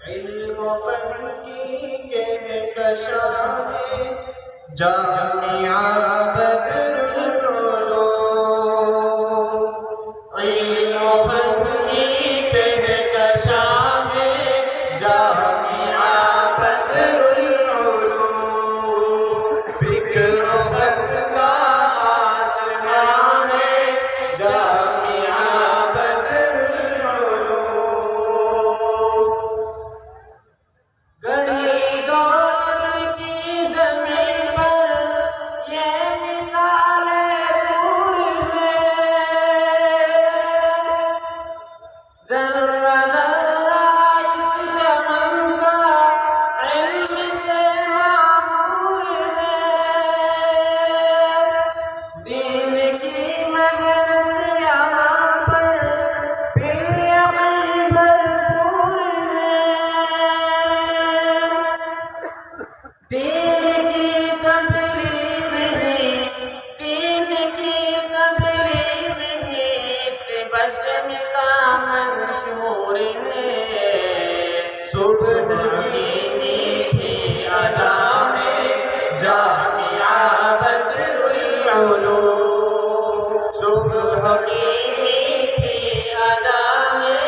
علم و فن کی کہکشاں ہے جامعہ بدر العلوم، علم و فن کی کہکشاں ہے جامعہ بدر العلوم، فکر و فن کا آسمان ہے جامعہ بدر العلوم، گڑھی دولت کی زمین پر یہ مثال نور ہے، ذرہ ذرہ اس چمن کا علم سے معمور ہے، دین کی محنت یہاں پر بالیقین بھرپور ہے، دین کی تبلیغ ہی اس بزم کا منشور ہے، صبح کی میٹھی ادا ہے جامعہ بدر العلوم، صبح کی میٹھی ادا ہے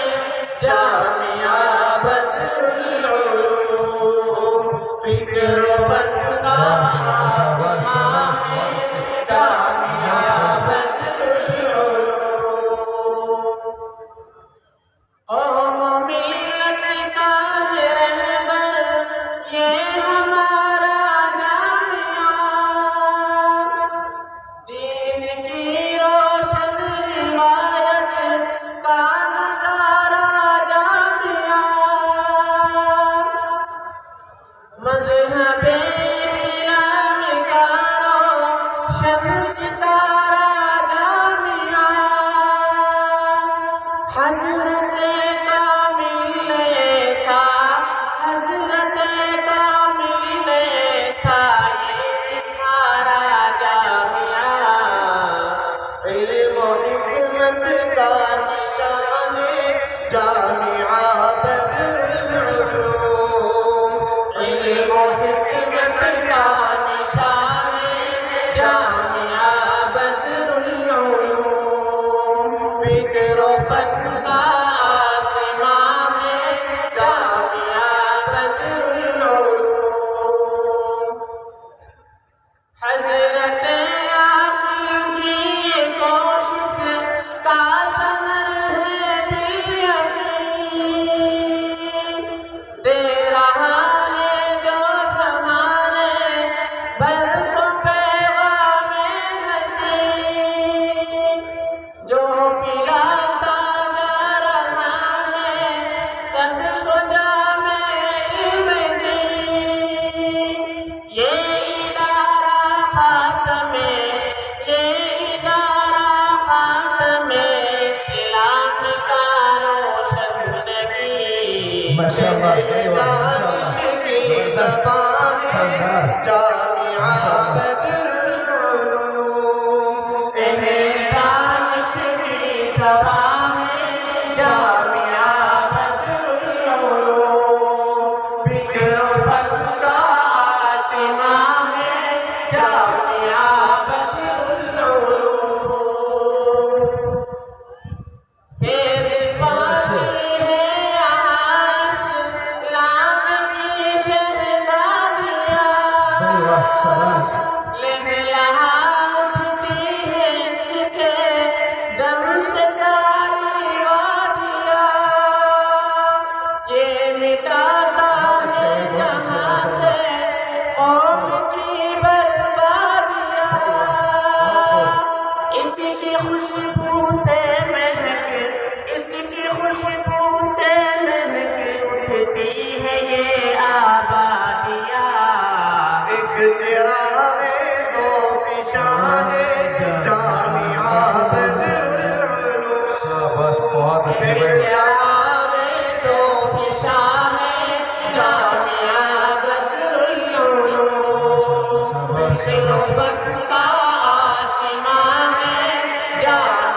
جامعہ بدر العلوم، فکر و فن کا آسمان ہے جامعہ بدر العلوم، قوم و ملت کا رہبر یہ ہمارا جامعہ، دین کی روشن روایت کا نظارہ جامعہ، مذہب اسلام کا روشن ستارہ جامعہ، حضرت کامل ایسا یہ نکھارا جامعہ، علم و حکمت کا نشان ہے جامعہ بدر العلوم، علم و حکمت کا نشان ہے جامعہ بدر العلوم، فکر و فن کا آسمان ہے جامعہ بدر العلوم، حضرت عاقل کی یہ کوشش کا ثمر ہے بالیقین، دے رہا ہے جو زمانے بھر کو پیغام حسین، جو پلاتا جا رہا ہے سب کو جام علم دین، یہ خاتم اسلام کا روشن نبی، جامعہ بدر العلوم، دانش کی زبان ہے جامعہ بدر العلوم، فکر و فن کا آسمان ہے جامعہ بدر العلوم، فیض پانی ہے یہاں اسلام کی شہزادیاں، لہلہا اٹھتی ہے اس کے دم سے ساری وادیاں، یہ مٹاتا ہے جہاں سے قوم کی بربادیاں، اس کی خوشبو سے مہک اٹھتی ہے یہ آبادیاں، ایک چراغ دو فشاں ہے جامعہ بدر العلوم، ایک چراغ دو فشاں ہے جامعہ بدر العلوم، فکر و فن کا آسمان ہے جامعہ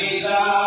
الوداع